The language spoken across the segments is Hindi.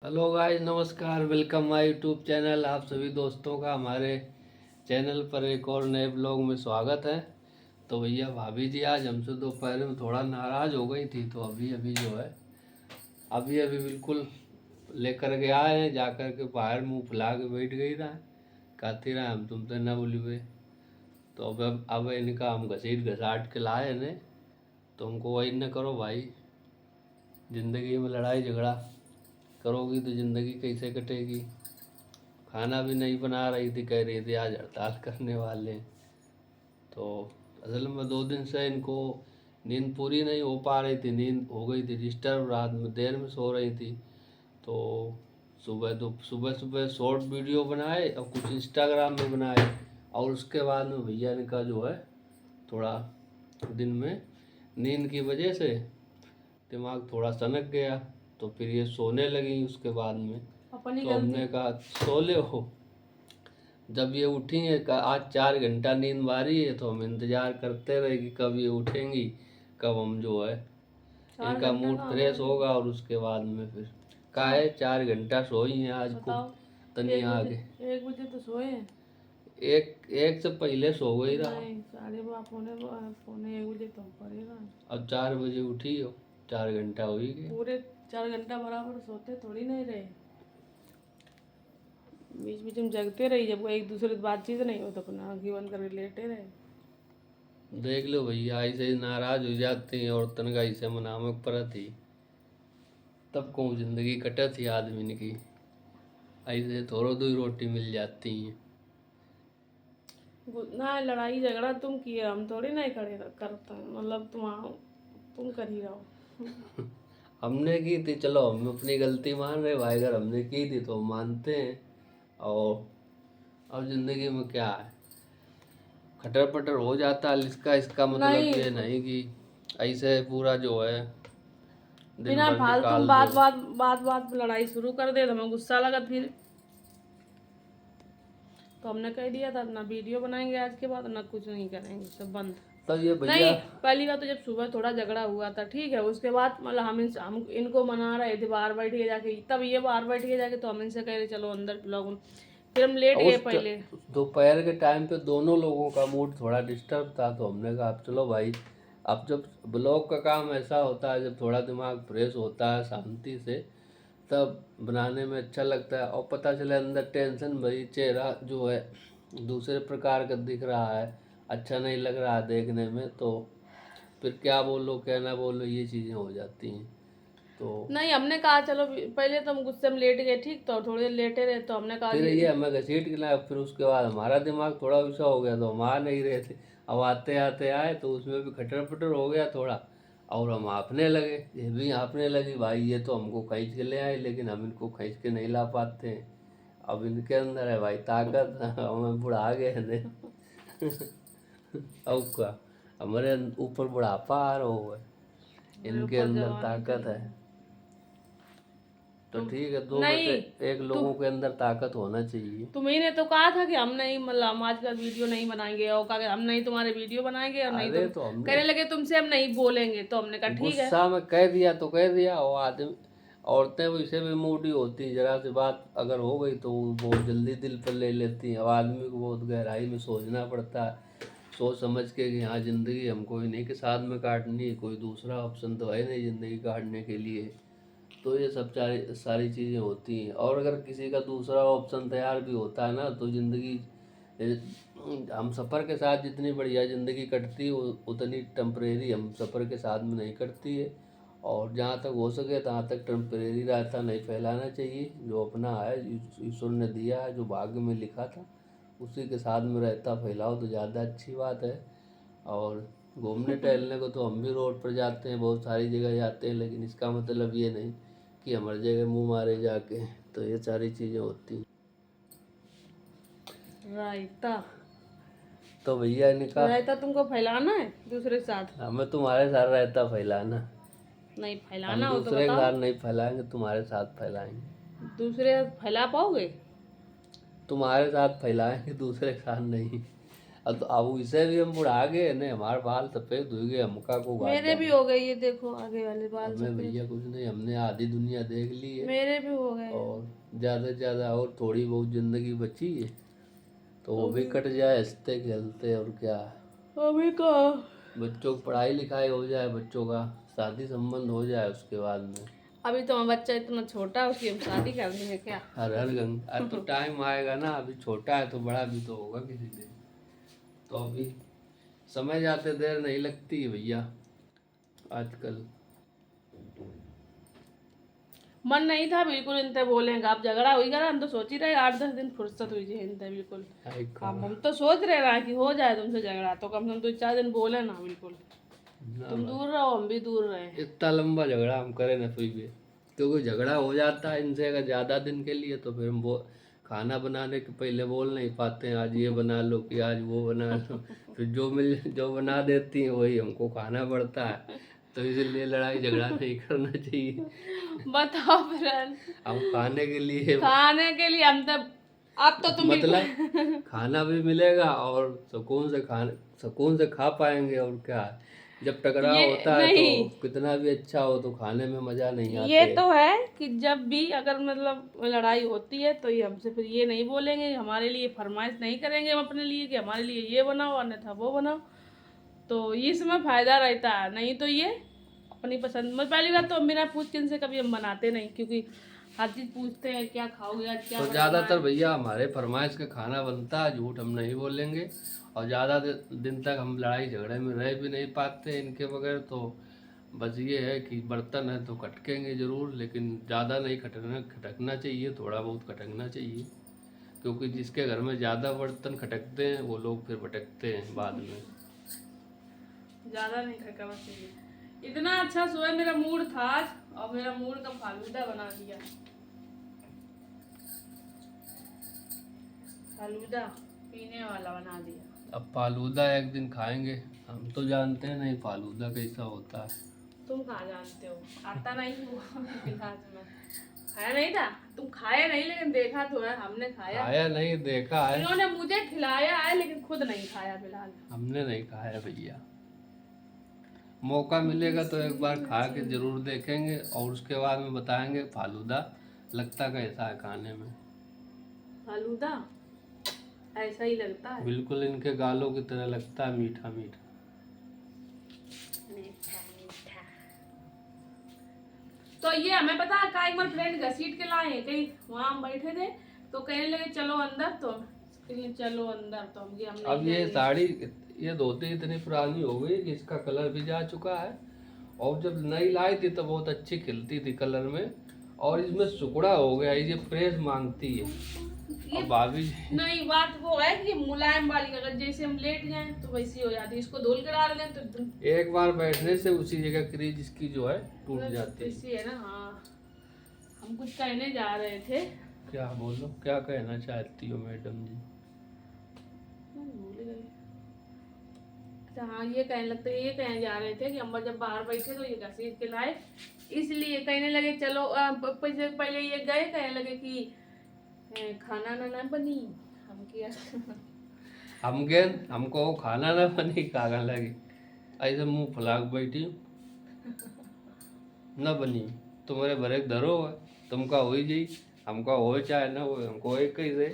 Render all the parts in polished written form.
हेलो गाइस, नमस्कार। Welcome my YouTube channel. आप सभी दोस्तों का हमारे चैनल पर एक और नए ब्लॉग में स्वागत है। तो भैया भाभी जी आज हमसे दोपहर में थोड़ा नाराज़ हो गई थी, तो अभी अभी जो है अभी अभी बिल्कुल लेकर के आए हैं। जाकर के बाहर मुंह फुला के बैठ गई रहा, कहती रहा हम तुमसे न बोलिए। तो अब इनका हम घसीट घसाट के लाए ने। तो हमको वही न करो भाई, ज़िंदगी में लड़ाई झगड़ा करोगी तो ज़िंदगी कैसे कटेगी। खाना भी नहीं बना रही थी, कह रही थी आज हड़ताल करने वाले हैं। तो असल में 2 दिन से इनको नींद पूरी नहीं हो पा रही थी, नींद हो गई थी डिस्टर्ब, रात में देर में सो रही थी। तो सुबह सुबह शॉर्ट वीडियो बनाए और कुछ इंस्टाग्राम में बनाए, और उसके बाद में भैया इनका जो है थोड़ा दिन में नींद की वजह से दिमाग थोड़ा सनक गया। तो फिर ये सोने लगी उसके बाद में। तो हमने कहा सो ले हो। जब ये उठी है आज 4 घंटा नींद मारी है, तो हम इंतज़ार करते रहे कि कब ये उठेंगी, कब हम जो है इनका मूड फ्रेश होगा। और उसके बाद में फिर कहा है 4 घंटा सोई हैं आज को तनी आगे। 1 बजे तो सोए हैं। एक से पहले सो गई रहा। नहीं, 12:30 1 बजे तो पड़ेगा। अब 4 बजे उठी हो, 4 घंटा हो ही गए। पूरे 4 घंटा बराबर सोते थोड़ी नहीं रहे, बीच बीच में जगते रही। जब एक दूसरे से बातचीत नहीं हो तो अपना आँखें बंद करके लेटे रहे। देख लो भैया, ऐसे ही नाराज हो जाती हैं औरतन का, ऐसे मनामक पर थी तब को जिंदगी कटे थी आदमी की। ऐसे थोड़ो दो ही रोटी मिल जाती हैं। ना लड़ाई झगड़ा तुम किए, हम थोड़ी नहीं खड़े करते हैं। मतलब तुम कर ही रहो। हमने की थी, चलो हम अपनी गलती मान रहे भाई, अगर हमने की थी तो हम मानते हैं। और अब जिंदगी में क्या है, खटर पटर हो जाता है। इसका मतलब ये नहीं कि ऐसे पूरा जो है दिन बिना भर फालतू निकाल बात दो। बात बात बात लड़ाई शुरू कर दे तो हमें गुस्सा लगा। फिर तो हमने कह दिया था ना वीडियो बनाएंगे आज के बाद, ना कुछ नहीं करेंगे, सब बंद। तो ये भैया नहीं, पहली बात तो जब सुबह थोड़ा झगड़ा हुआ था, ठीक है, उसके बाद मतलब हम इनको मना रहे थे बाहर बैठ के जाके, तब ये बाहर बैठ के जाके, तो हम इनसे कह रहे चलो अंदर ब्लॉग। फिर हम लेट गए पहले। दोपहर के टाइम पे दोनों लोगों का मूड थोड़ा डिस्टर्ब था, तो हमने कहा अब चलो भाई, अब जब ब्लॉग का काम ऐसा होता है, जब थोड़ा दिमाग फ्रेश होता है शांति से, तब बनाने में अच्छा लगता है। और पता चले अंदर टेंशन भरी चेहरा जो है दूसरे प्रकार का दिख रहा है, अच्छा नहीं लग रहा है देखने में, तो फिर क्या बोलो क्या ना बोलो, ये चीज़ें हो जाती हैं। तो नहीं, हमने कहा चलो, पहले तो हम गुस्से में लेट गए, ठीक, तो थोड़ी देर लेटे रहे, तो हमने कहा फिर कि ये हमें घसीट के लाया। फिर उसके बाद हमारा दिमाग थोड़ा ऊँचा हो गया, तो हम आ नहीं रहे थे। अब आते आते आए तो उसमें भी खटर पटर हो गया थोड़ा, और हम हाँफने लगे। ये भी हाँफने लगी, भाई ये तो हमको खींच के ले आए, लेकिन हम इनको खींच के नहीं ला पाते हैं। अब इनके अंदर है भाई ताकत, हमें बुढ़ा गए हैं। अब क्या, हमारे ऊपर बुढ़ापा आ रहा है, इनके अंदर ताकत है। तो ठीक है, दो में से एक लोगों के अंदर ताकत होना चाहिए। तुम्ही ने तो कहा था कि हम नहीं, मतलब हम आज का वीडियो नहीं बनाएंगे, और कहा कि हम नहीं तुम्हारे वीडियो बनाएंगे, और नहीं तो हमने कहने लगे तुमसे हम नहीं बोलेंगे, तो हमने कहा ठीक है। गुस्सा में कह दिया तो कह दिया। और आदमी औरतें वैसे भी मूडी होती हैं, जरा सी बात अगर हो गई तो वो बहुत जल्दी दिल पर ले लेती हैं। अब आदमी को बहुत गहराई में सोचना पड़ता है, सोच समझ के कि हाँ ज़िंदगी हमको इन्हीं के साथ में काटनी है, कोई दूसरा ऑप्शन तो है नहीं ज़िंदगी काटने के लिए। तो ये सब सारी चीज़ें होती हैं। और अगर किसी का दूसरा ऑप्शन तैयार भी होता है ना, तो ज़िंदगी हम सफ़र के साथ जितनी बढ़िया ज़िंदगी कटती है उतनी टेम्परेरी हम सफ़र के साथ में नहीं कटती है। और जहाँ तक हो सके तहाँ तक टेम्परेरी रायता नहीं फैलाना चाहिए। जो अपना है, ईश्वर ने दिया है, जो भाग्य में लिखा था, उसी के साथ में रायता फैलाओ तो ज़्यादा अच्छी बात है। और घूमने टहलने को तो हम भी रोड पर जाते हैं, बहुत सारी जगह जाते हैं, लेकिन इसका मतलब ये नहीं कि हर जगह मुंह मारे जाके। तो ये सारी चीज़ें होती हैं। रायता तो भैया ने कहा रायता तुमको फैलाना है दूसरे के साथ? हमें तुम्हारे साथ रायता फैलाना। नहीं हम फैलाना हो तो दूसरे के बताओ। साथ नहीं फैलाएंगे, तुम्हारे साथ फैलाएंगे। दूसरे फैला पाओगे? तुम्हारे साथ फैलाएंगे, दूसरे के साथ नहीं। तो अब इसे भी हम बुढ़ा गए ने, हमारे बाल सफेद हो गए, हमका को मेरे भी हो गए, ये देखो आगे वाले बाल हमें सफेद। भैया कुछ नहीं, हमने आधी दुनिया देख ली है मेरे भी हो गए। और ज़्यादा से ज़्यादा और थोड़ी बहुत जिंदगी बची है तो वो भी कट जाए हंसते खेलते। और क्या, अभी कहाँ। बच्चों की पढ़ाई लिखाई हो जाए, बच्चों का शादी संबंध हो जाए, उसके बाद में अभी तो हमारा बच्चा इतना छोटा है, उसकी हम शादी कर देंगे क्या? हर हर गंग अब तो टाइम आएगा ना, अभी छोटा है तो बड़ा भी तो होगा किसी दिन। तो अभी समय जाते देर नहीं लगती है भैया आजकल। मन नहीं था बिल्कुल इनते बोलेंगे, आप झगड़ा हुई करा, हम तो सोच ही रहे 8-10 दिन फुर्सत हुई है इनते बिल्कुल। आई हम तो सोच रहे रहा कि हो जाए तुमसे झगड़ा, तो कम से कम 2-4 दिन बोले ना बिल्कुल। तुम दूर रहो, हम भी दूर रहे। इतना लंबा झगड़ा हम करें ना फिर भी, क्योंकि झगड़ा हो जाता है इनसे अगर ज़्यादा दिन के लिए तो फिर हम वो खाना बनाने के पहले बोल नहीं पाते हैं आज ये बना लो कि आज वो बना लो। फिर जो बना देती हैं वही हमको खाना पड़ता है, तो इसलिए लड़ाई झगड़ा नहीं करना चाहिए। बताओ फ्रेंड, हम खाने के लिए खाने के लिए हम तो, अब तो तुम मतलब खाना भी मिलेगा और सुकून से खा पाएंगे। और क्या, जब टकराव ये होता है तो नहीं, कितना भी अच्छा हो तो खाने में मजा नहीं आते। ये तो है कि जब भी अगर मतलब लड़ाई होती है तो ये हमसे फिर ये नहीं बोलेंगे, हमारे लिए फरमाइश नहीं करेंगे हम अपने लिए कि हमारे लिए ये बनाओ अन्यथा वो बनाओ। तो इसमें फायदा रहता है, नहीं तो ये अपनी पसंद में। पहली बात तो बिना पूछ के इनसे कभी हम बनाते नहीं, क्योंकि हर चीज पूछते हैं क्या खाओगे आज, क्या तो बनाना ज़्यादातर है। भैया हमारे फरमाइश का खाना बनता है, झूठ हम नहीं बोलेंगे। और ज़्यादा दिन तक हम लड़ाई झगड़े में रह भी नहीं पाते इनके बगैर। तो बस ये है कि बर्तन है तो खटकेंगे ज़रूर, लेकिन ज़्यादा नहीं खटकना चाहिए, थोड़ा बहुत खटकना चाहिए। क्योंकि जिसके घर में ज़्यादा बर्तन खटकते हैं वो लोग फिर भटकते हैं बाद में। ज्यादा नहीं खटकाना चाहिए। इतना अच्छा सुबह मेरा मूड था आज, और मेरा मूड का फालूदा बना दिया। फालूदा पीने वाला बना दिया। अब फालूदा एक दिन खाएंगे, हम तो जानते हैं नहीं फालूदा कैसा होता है। तुम कहाँ जानते हो, आता नहीं हुआ इलाज में। खाया नहीं था, तुम खाया नहीं लेकिन देखा तो है, हमने खाया। खाया नहीं, देखा है। इन्होंने मुझे खिलाया है लेकिन खुद नहीं खाया फिलहाल। हमने नहीं खाया भैया, मौका मिलेगा तो एक बार खा के जरूर देखेंगे और उसके बाद में बताएंगे फालूदा लगता कैसा है खाने में। फालूदा ऐसा ही लगता है, बिल्कुल इनके गालों की तरह लगता है, मीठा मीठा। मीठा मीठा। तो ये हमें पता है का, एक बार फ्रेंड घसीट के लाए हैं कहीं, वहाँ हम बैठे थे तो कहने लगे चलो अंदर, तो चलो अंदर, तो हम नहीं अब ये जाएंगे। साड़ी, ये धोती इतनी पुरानी हो गई कि इसका कलर भी जा चुका है। और जब नई लाई थी तो बहुत अच्छी खिलती थी कलर में, और इसमें सुकड़ा हो गया, ये प्रेस मांगती है। ये अब भाभी जी, नहीं, बात वो है कि मुलायम वाली, अगर जैसे हम लेट जाएं तो वैसी हो जाती है, इसको धुल के डाल दें तो एक बार बैठने से उसी जगह क्रीज इसकी जो है टूट जाती है। वैसी है ना। हाँ, हम कुछ कहने जा रहे थे। क्या बोलो, क्या कहना चाहती हो मैडम जी? भूल गए। अच्छा हाँ, ये कहने लगते, ये कहने जा रहे थे कि अम्मा जब बाहर बैठे तो ये घसीट के लाए, इसलिए कहने लगे चलो पहले ये गए, कहने लगे कि खाना ना बनी। हम किया हमको खाना ना बनी कागन लगी, ऐसे मुंह फुला के बैठी न बनी, तुम्हारे भरे धरो है, तुमका हो ही जाई, हमका हो चाहे ना हो, हमको एक कैसे।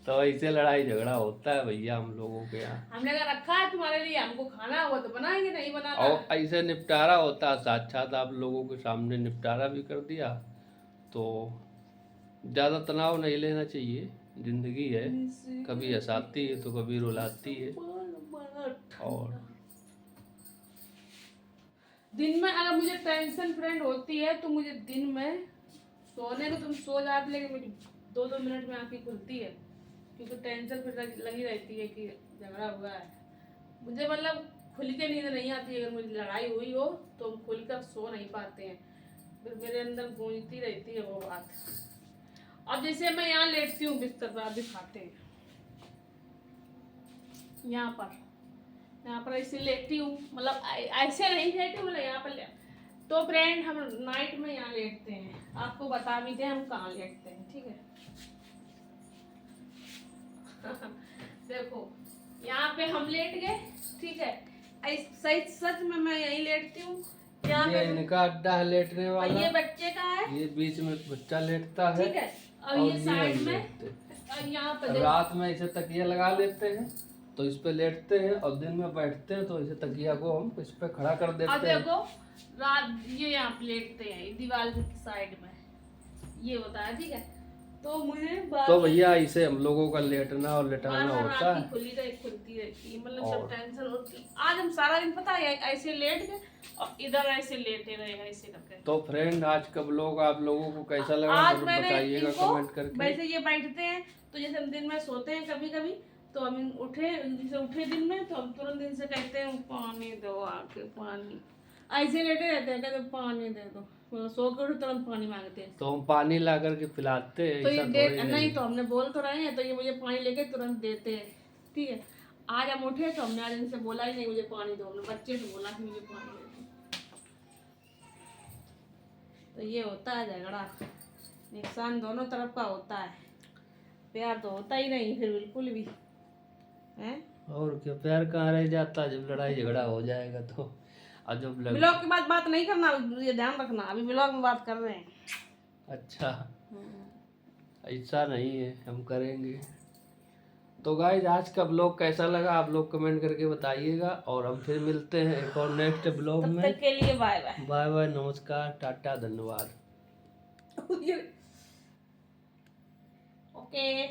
तो ऐसे लड़ाई झगड़ा होता है भैया हम लोगों के यहाँ। हमने अगर रखा है तुम्हारे लिए, हमको खाना हुआ तो बनाएंगे, नहीं बनाना और ऐसे निपटारा होता है, साक्षात आप लोगों के सामने निपटारा भी कर दिया। तो ज़्यादा तनाव नहीं लेना चाहिए, जिंदगी है, कभी हंसाती है तो कभी रुलाती है। और दिन में अगर मुझे टेंशन फ्रेंड होती है तो मुझे दिन में सोने को तुम सो जाते, लेकिन मुझे 2-2 मिनट में आंखें खुलती है, क्योंकि टेंशन फिर लगी रहती है कि झगड़ा हुआ है। मुझे मतलब खुल के नींद नहीं आती, अगर मुझे लड़ाई हुई हो तो हम खुल कर सो नहीं पाते हैं, फिर मेरे अंदर गूंजती रहती है वो बात। अब जैसे मैं यहाँ लेटती हूँ बिस्तर पर, आप दिखाते हैं यहाँ पर ऐसे लेटती हूँ, मतलब ऐसे नहीं लेटती, मतलब यहाँ पर तो फ्रेंड हम नाइट में यहाँ लेटते हैं, आपको बता भी दें हम कहाँ लेटते हैं, ठीक है। देखो यहाँ पे हम लेट गए, ठीक है, सही सच में मैं यहीं लेटती हूँ। यहाँ ये पे इनका अड्डा है लेटने और वाला, ये बच्चे का है, ये बीच में बच्चा लेटता है, ठीक है, और और ये साइड हम में, लेटते। और यहाँ पे देखो। रात में इसे तकिया लगा लेते हैं तो इस पे लेटते हैं, और दिन में बैठते हैं तो इसे तकिया को हम इस पे खड़ा कर और देते हैं। देखो रात ये यहाँ पे लेटते हैं दीवार की साइड में, ये होता है, ठीक है। तो मुझे तो भैया इसे हम लोगों का लेटना और लेटाना बार-बार होता आँखें है। खुलती रहती है, मतलब और- जब टेंशन होती है। आज हम सारा दिन पता है ऐसे लेट गए और इधर ऐसे लेटे रहे ऐसे करके। तो फ्रेंड आज का ब्लॉग आप लोगों को कैसा लगा आज जरूर मैंने बताइएगा इनको, कमेंट करके। वैसे ये बैठते हैं तो जैसे हम दिन में सोते हैं कभी कभी, तो हम उठे दिन में तो हम तुरंत इनसे कहते हैं पानी दो आके पानी, ऐसे लेटे रहते हैं, कहते पानी दे दो, मतलब सो के उठे तुरंत पानी मांगते हैं। तो हम पानी ला करके पिलाते हैं, तो ये ऐसा दे थोड़ी नहीं, तो हमने बोल तो रहे हैं, तो ये मुझे पानी लेके तुरंत देते हैं, ठीक है। आज हम उठे तो हमने आज इनसे बोला ही नहीं मुझे पानी दो, हमने बच्चे से बोला कि मुझे पानी दे दो। तो ये होता है झगड़ा, नुकसान दोनों तरफ का होता है, प्यार तो होता ही नहीं फिर बिल्कुल भी है। और क्या, प्यार कहाँ रह जाता है जब लड़ाई झगड़ा हो जाएगा तो। और जब ब्लॉग के बाद बात नहीं करना, ये ध्यान रखना, अभी ब्लॉग में बात कर रहे हैं। अच्छा ऐसा नहीं है, हम करेंगे। तो गाइज आज का ब्लॉग कैसा लगा आप लोग कमेंट करके बताइएगा, और हम फिर मिलते हैं एक और नेक्स्ट ब्लॉग तब में। तक के लिए बाय बाय। बाय बाय, नमस्कार, टाटा, धन्यवाद। ओके।